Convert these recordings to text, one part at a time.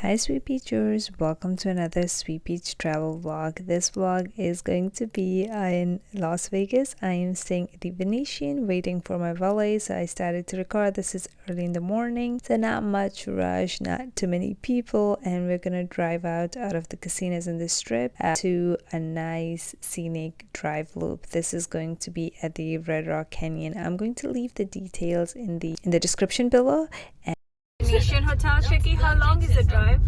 Hi Sweet Peachers, welcome to another Sweet Peach travel vlog. This vlog is going to be in Las Vegas. I am staying at the Venetian waiting for my valet, so I started to record. This is early in the morning, so not much rush, not too many people, and we're gonna drive out of the casinos in the strip to a nice scenic drive loop. This is going to be at the Red Rock Canyon. I'm going to leave the details in the description below. Venetian Hotel, Shiki, how long is the drive?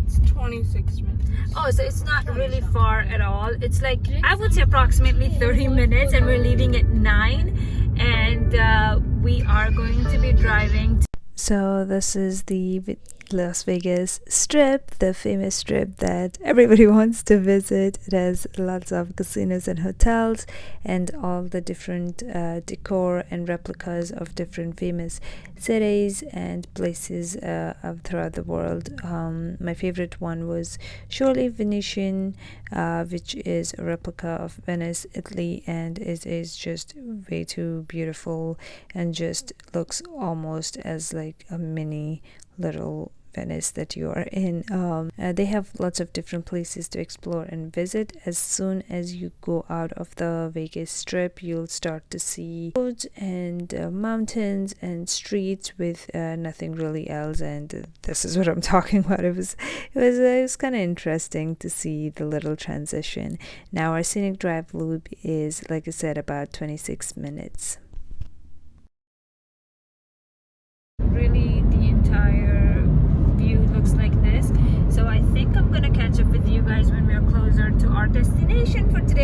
It's 26 minutes. Oh, so it's not really far at all. It's like, I would say approximately 30 minutes, and we're leaving at 9, and we are going to be driving. So this is the Las Vegas Strip, the famous strip that everybody wants to visit. It has lots of casinos and hotels and all the different decor and replicas of different famous cities and places throughout the world. My favorite one was surely Venetian, which is a replica of Venice, Italy, and it is just way too beautiful and just looks almost as like a mini little Venice that you are in. They have lots of different places to explore and visit. As soon as you go out of the Vegas Strip, you'll start to see roads and mountains and streets with nothing really else, and this is what I'm talking about. It was kind of interesting to see the little transition. Now our scenic drive loop is, like I said, about 26 minutes. Really, the entire view looks like this, so I think I'm gonna catch up with you guys when we're closer to our destination for today.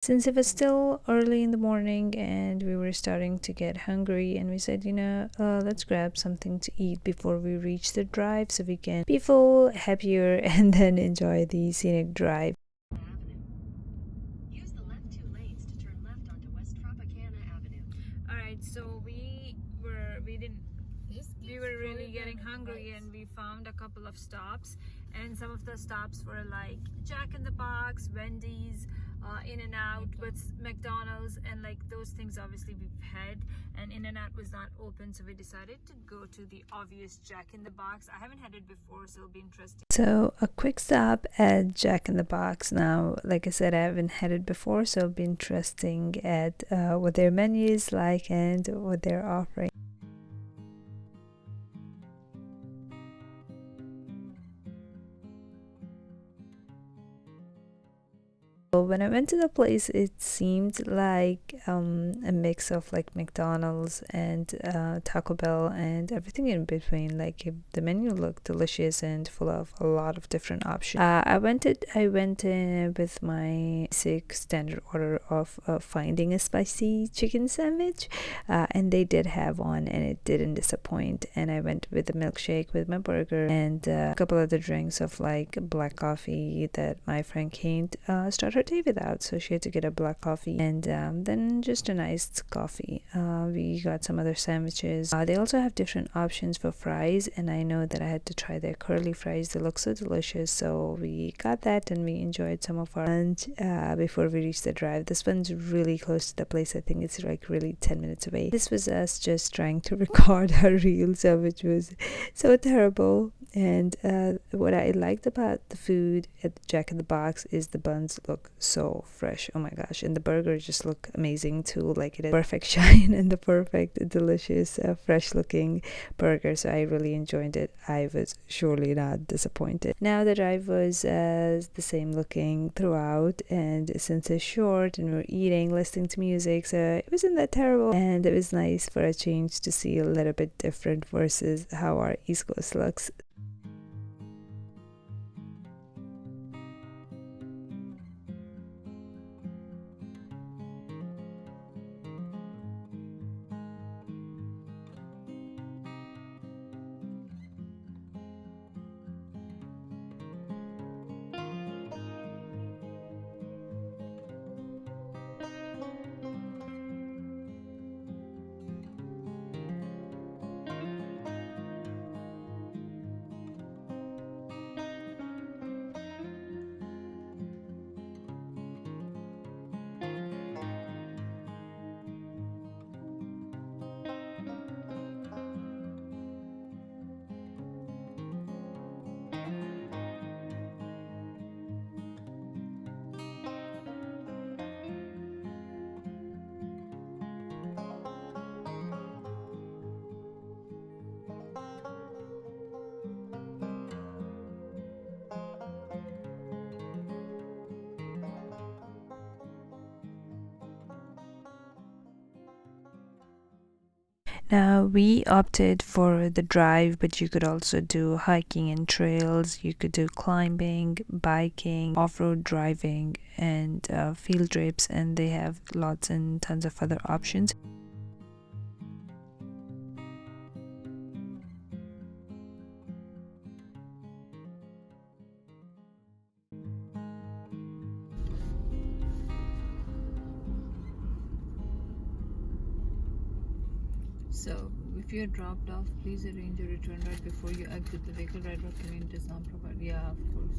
Since it was still early in the morning and we were starting to get hungry, and we said, let's grab something to eat before we reach the drive so we can be full, happier, and then enjoy the scenic drive. Use the left 2 lanes to turn left onto West Tropicana Avenue. All right, so we were really getting hungry, and we found a couple of stops, and some of the stops were like Jack in the Box, Wendy's, In-N-Out, with McDonald's, and like those things obviously we've had, and In-N-Out was not open, so we decided to go to the obvious Jack in the Box. I haven't had it before, so it'll be interesting. So a quick stop at Jack in the Box. Now, like I said, I haven't had it before, so it'll be interesting at what their menu is like and what they're offering. When I went to the place, it seemed like a mix of like McDonald's and Taco Bell and everything in between. Like the menu looked delicious and full of a lot of different options. I went in with my basic standard order of finding a spicy chicken sandwich, and they did have one, and it didn't disappoint. And I went with a milkshake with my burger and a couple other drinks of like black coffee that my friend can't start her day without, so she had to get a black coffee, and then just an iced coffee. We got some other sandwiches. They also have different options for fries, and I know that I had to try their curly fries. They look so delicious, so we got that, and we enjoyed some of our lunch before we reached the drive. This one's really close to the place. I think it's like really 10 minutes away. This was us just trying to record our reels, which was so terrible. And what I liked about the food at Jack in the Box is the buns look so fresh. Oh my gosh. And the burgers just look amazing too. Like it is perfect shine and the perfect delicious fresh looking burger. So I really enjoyed it. I was surely not disappointed. Now the drive was the same looking throughout, and since it's short and we're eating, listening to music, so it wasn't that terrible, and it was nice for a change to see a little bit different versus how our East Coast looks. Now, we opted for the drive, but you could also do hiking and trails. You could do climbing, biking, off-road driving, and field trips, and they have lots and tons of other options. So, if you're dropped off, please arrange a return ride before you exit the vehicle. Red Rock Canyon does not provide. Yeah, of course.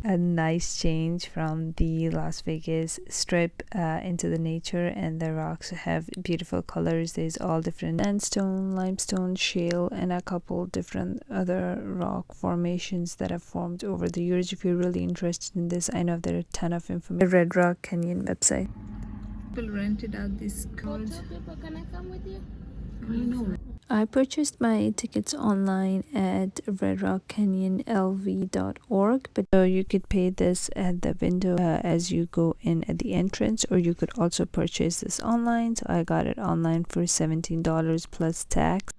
A nice change from the Las Vegas strip into the nature, and the rocks have beautiful colors. There's all different sandstone, limestone, shale, and a couple different other rock formations that have formed over the years. If you're really interested in this, I know there are a ton of information. The Red Rock Canyon website. People rented out these cars. Can I come with you? I know. I purchased my tickets online at redrockcanyonlv.org, but you could pay this at the window as you go in at the entrance, or you could also purchase this online. So I got it online for $17 plus tax.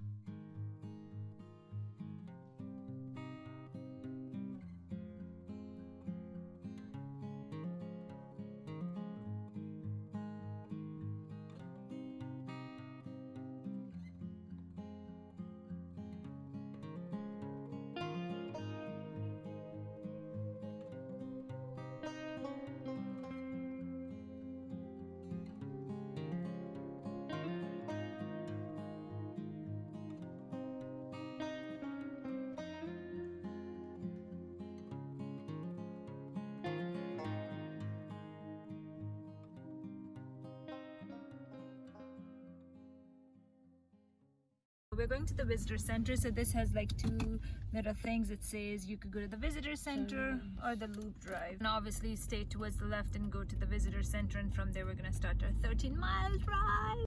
We're going to the visitor center, so this has like two little things. It says you could go to the visitor center or the loop drive, and obviously stay towards the left and go to the visitor center, and from there we're gonna start our 13-mile drive.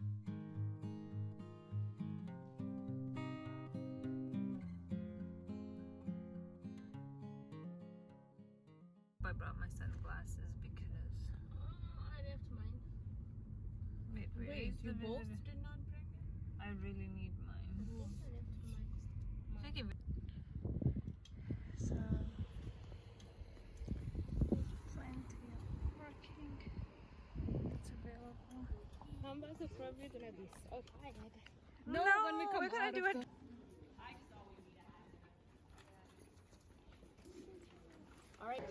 I brought my sunglasses because I left mine. wait, You both did not bring it? I really need mine. I left mine. Okay. So plenty of parking that's available. Numbers are probably gonna be so high. No, when we come we're gonna do it. All right.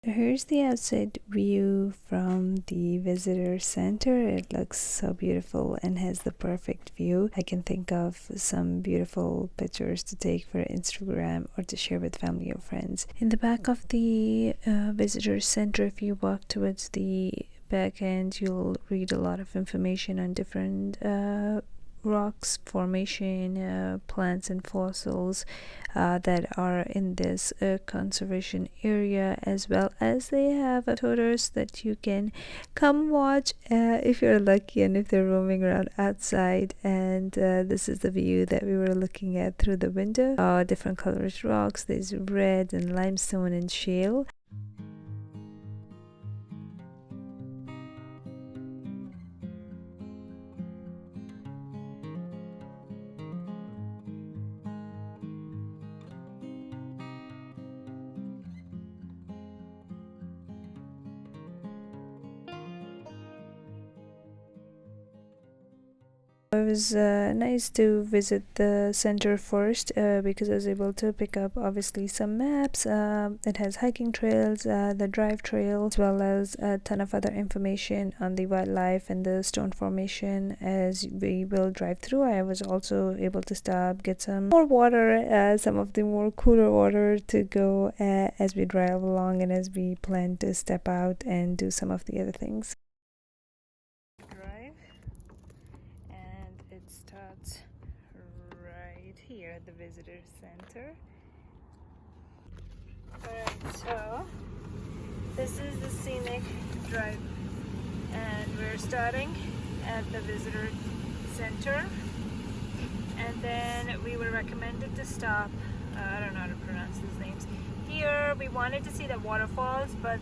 Here's the outside view from the visitor center. It looks so beautiful and has the perfect view. I can think of some beautiful pictures to take for Instagram or to share with family or friends. In the back of the visitor center, if you walk towards the back end, you'll read a lot of information on different rocks formation, plants and fossils that are in this conservation area, as well as they have tours that you can come watch if you're lucky and if they're roaming around outside. And this is the view that we were looking at through the window. Different colors rocks, there's red and limestone and shale. It was nice to visit the center first because I was able to pick up obviously some maps. It has hiking trails, the drive trail, as well as a ton of other information on the wildlife and the stone formation as we will drive through. I was also able to stop, get some more water, some of the more cooler water to go as we drive along and as we plan to step out and do some of the other things. Drive. And it starts right here at the visitor center. Alright, so this is the Scenic Drive, and we're starting at the visitor center, and then we were recommended to stop, I don't know how to pronounce these names. Here we wanted to see the waterfalls, but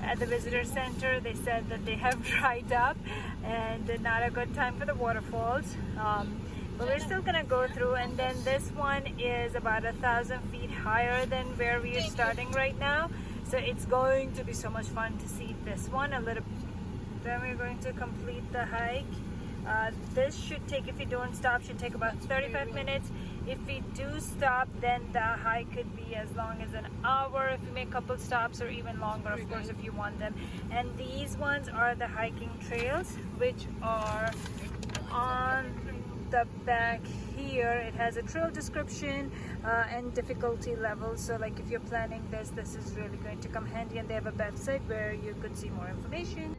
at the visitor center they said that they have dried up and not a good time for the waterfalls, but we're still gonna go through. And then this one is about 1,000 feet higher than where we are starting right now, so it's going to be so much fun to see this one a little. Then we're going to complete the hike. This should take, if you don't stop, should take about 35 minutes. If we do stop, then the hike could be as long as an hour if you make a couple stops, or even longer, of course, if you want them. And these ones are the hiking trails, which are on the back here. It has a trail description and difficulty level, so like if you're planning this is really going to come handy, and they have a website where you could see more information.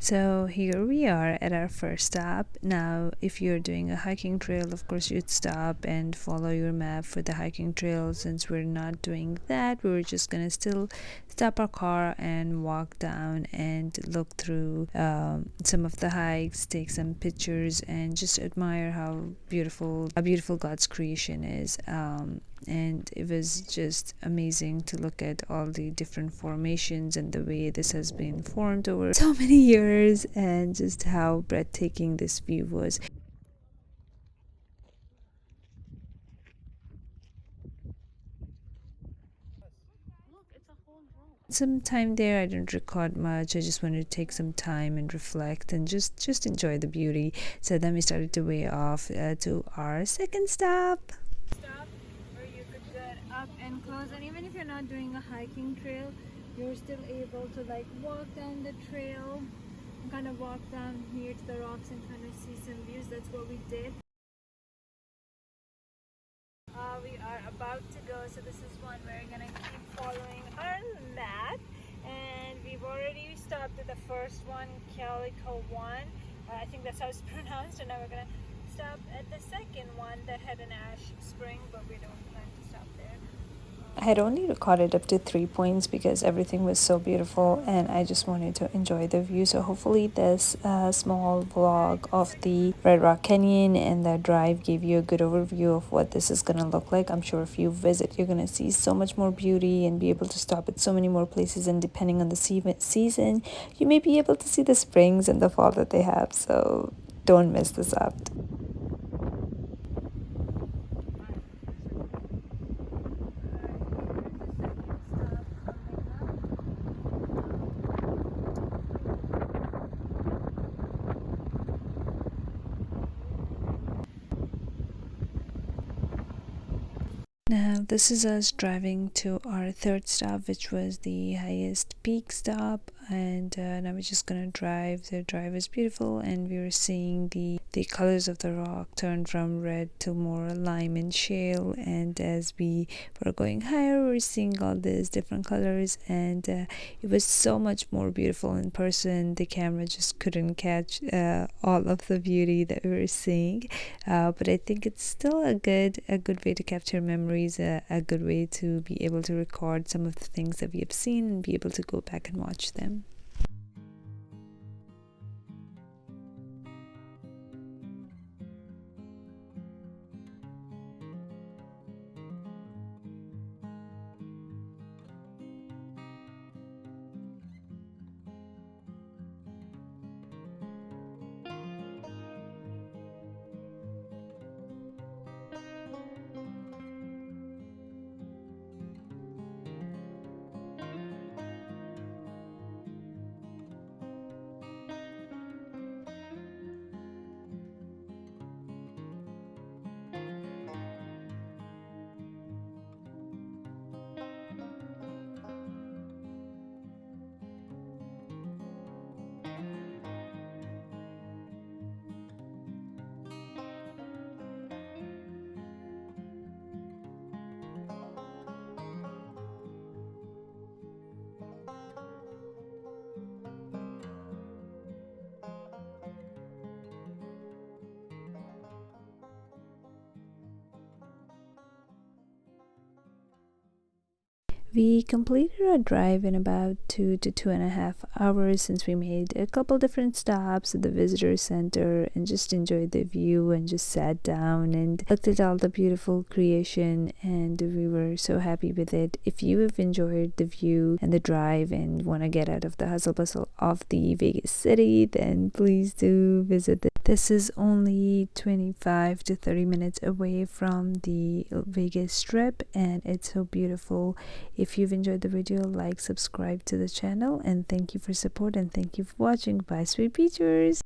So here we are at our first stop. Now, if you're doing a hiking trail, of course you'd stop and follow your map for the hiking trail. Since we're not doing that, we were just gonna still stop our car and walk down and look through some of the hikes, take some pictures, and just admire how beautiful God's creation is. and it was just amazing to look at all the different formations and the way this has been formed over so many years, and just how breathtaking this view was. Some time there, I didn't record much. I just wanted to take some time and reflect and just enjoy the beauty. So then we started to way off to our second stop. Stop where you could get up and close, and even if you're not doing a hiking trail, you're still able to like walk down the trail and kind of walk down near to the rocks and kind of see some views. That's what we did. We are about to go, so this is one we're gonna keep following our map, and we've already stopped at the first one, Calico 1. I think that's how it's pronounced, and now we're gonna stop at the second one that had an ash spring, but we don't plan to stop there. I had only recorded up to 3 points because everything was so beautiful and I just wanted to enjoy the view. So hopefully this small vlog of the Red Rock Canyon and the drive gave you a good overview of what this is going to look like. I'm sure if you visit, you're going to see so much more beauty and be able to stop at so many more places, and depending on the season, you may be able to see the springs and the fall that they have. So don't miss this out. Now, this is us driving to our third stop, which was the highest peak stop, and now we're just gonna drive. The drive is beautiful, and we were seeing the colors of the rock turn from red to more lime and shale, and as we were going higher, we were seeing all these different colors, and it was so much more beautiful in person. The camera just couldn't catch all of the beauty that we were seeing, but I think it's still a good way to capture memories, a good way to be able to record some of the things that we have seen and be able to go back and watch them. We completed our drive in about 2 to 2.5 hours, since we made a couple different stops at the visitor center and just enjoyed the view and just sat down and looked at all the beautiful creation, and we were so happy with it. If you have enjoyed the view and the drive and want to get out of the hustle bustle of the Vegas city, then please do visit this is only 25 to 30 minutes away from the Vegas Strip, and it's so beautiful. If you've enjoyed the video, like, subscribe to the channel, and thank you for support, and thank you for watching. Bye, sweet beachers.